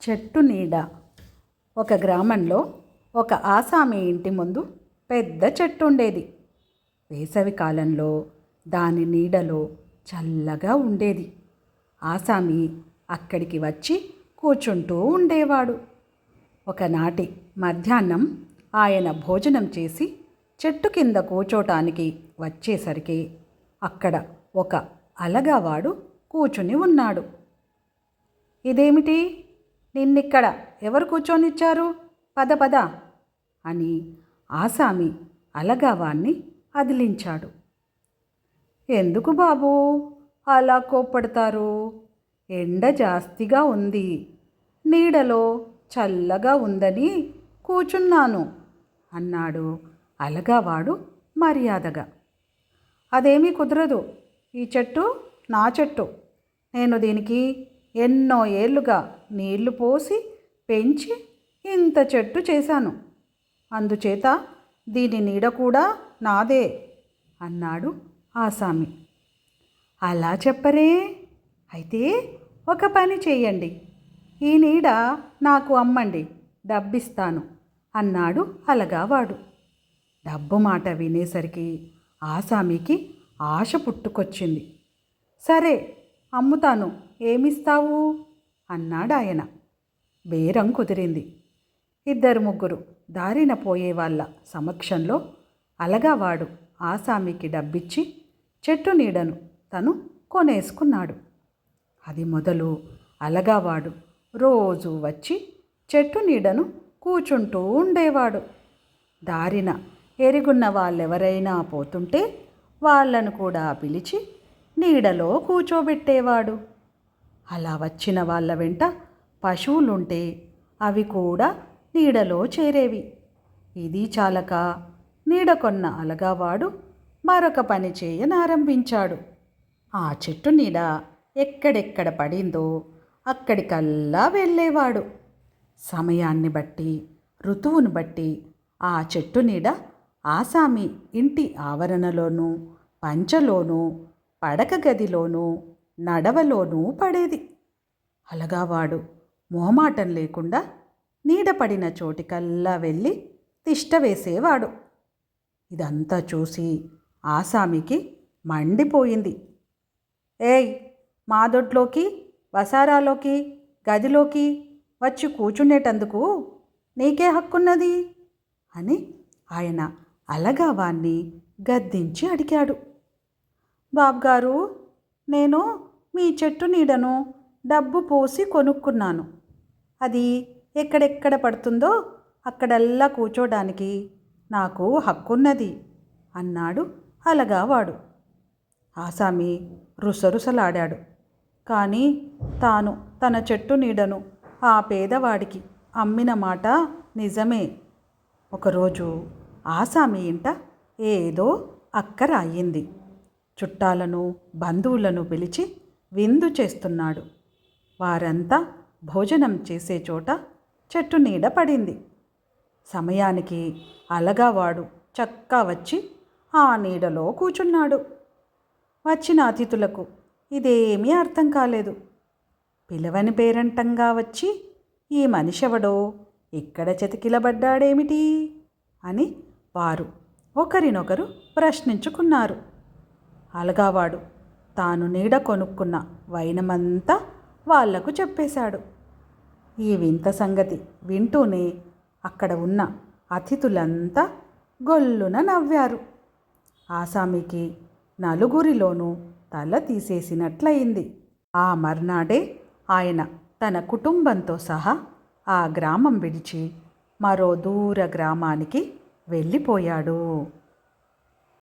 చెట్టు నీడ. ఒక గ్రామంలో ఒక ఆసామి ఇంటి ముందు పెద్ద చెట్టు ఉండేది. వేసవి కాలంలో దాని నీడలో చల్లగా ఉండేది. ఆసామి అక్కడికి వచ్చి కూర్చుంటూ ఉండేవాడు. ఒకనాటి మధ్యాహ్నం ఆయన భోజనం చేసి చెట్టు కింద కూర్చోటానికి వచ్చేసరికి అక్కడ ఒక అలగావాడు కూర్చుని ఉన్నాడు. ఇదేమిటి, నిన్నిక్కడ ఎవరు కూర్చొనిచ్చారు? పద పద అని ఆసామి అలగావాన్ని అదిలించాడు. ఎందుకు బాబూ అలా కోప్పడతారు? ఎండ జాస్తిగా ఉంది, నీడలో చల్లగా ఉందని కూర్చున్నాను అన్నాడు అలగావాడు మర్యాదగా. అదేమీ కుదరదు, ఈ చెట్టు నా చెట్టు. నేను దీనికి ఎన్నో ఏళ్లుగా నీళ్లు పోసి పెంచి ఇంత చెట్టు చేశాను. అందుచేత దీని నీడ కూడా నాదే అన్నాడు ఆసామి. అలా చెప్పరే? అయితే ఒక పని చేయండి, ఈ నీడ నాకు అమ్మండి, డబ్బిస్తాను అన్నాడు అలగావాడు. డబ్బు మాట వినేసరికి ఆసామికి ఆశ పుట్టుకొచ్చింది. సరే, అమ్ముతాను, ఏమిస్తావు అన్నాడాయన. బేరం కుదిరింది. 2-3 దారిన పోయే వాళ్ళ సమక్షంలో అలగావాడు ఆసామికి డబ్బిచ్చి చెట్టు నీడను తను కొనేసుకున్నాడు. అది మొదలు అలగావాడు రోజు వచ్చి చెట్టు నీడను కూర్చుంటూ ఉండేవాడు. దారిన ఎరుగున్న వాళ్ళెవరైనా పోతుంటే వాళ్ళను కూడా పిలిచి నీడలో కూర్చోబెట్టేవాడు. అలా వచ్చిన వాళ్ళ వెంట పశువులుంటే అవి కూడా నీడలో చేరేవి. ఇది చాలక నీడ కొన్న అలగావాడు మరొక పని చేయనారంభించాడు. ఆ చెట్టు నీడ ఎక్కడెక్కడ పడిందో అక్కడికల్లా వెళ్ళేవాడు. సమయాన్ని బట్టి, ఋతువును బట్టి ఆ చెట్టు నీడ ఆసామి ఇంటి ఆవరణలోనూ, పంచలోనూ, పడక గదిలోనూ, నడవలోనూ పడేది. అలగావాడు మొహమాటం లేకుండా నీడ పడిన చోటికల్లా వెళ్ళి తిష్ట వేసేవాడు. ఇదంతా చూసి ఆసామికి మండిపోయింది. ఏయ్, మా దొడ్లోకి, వసారాలోకి, గదిలోకి వచ్చి కూర్చునేటందుకు నీకే హక్కున్నది అని ఆయన అలగావాన్ని గద్దించి అడిగాడు. బాబుగారు, నేను మీ చెట్టు నీడను డబ్బు పోసి కొనుక్కున్నాను. అది ఎక్కడెక్కడ పడుతుందో అక్కడల్లా కూర్చోడానికి నాకు హక్కున్నది అన్నాడు అలగావాడు. ఆసామి రుసరుసలాడాడు. కానీ తాను తన చెట్టు నీడను ఆ పేదవాడికి అమ్మిన మాట నిజమే. ఒకరోజు ఆసామి ఇంట ఏదో అక్కర అయ్యింది. చుట్టాలను, బంధువులను పిలిచి విందు చేస్తున్నాడు. వారంతా భోజనం చేసే చోట చెట్టు నీడ పడింది. సమయానికి అలగావాడు చక్కా వచ్చి ఆ నీడలో కూర్చున్నాడు. వచ్చిన అతిథులకు ఇదేమీ అర్థం కాలేదు. పిలవని పేరంటంగా వచ్చి ఈ మనిషెవడో ఇక్కడ చతికిలబడ్డాడేమిటి అని వారు ఒకరినొకరు ప్రశ్నించుకున్నారు. అలగావాడు తాను నీడ కొనుక్కున్న వైనమంతా వాళ్లకు చెప్పేశాడు. ఈ వింత సంగతి వింటూనే అక్కడ ఉన్న అతిథులంతా గొల్లున నవ్వారు. ఆసామికి నలుగురిలోనూ తల తీసేసినట్లయింది. ఆ మర్నాడే ఆయన తన కుటుంబంతో సహా ఆ గ్రామం విడిచి మరో దూర గ్రామానికి వెళ్ళిపోయాడు.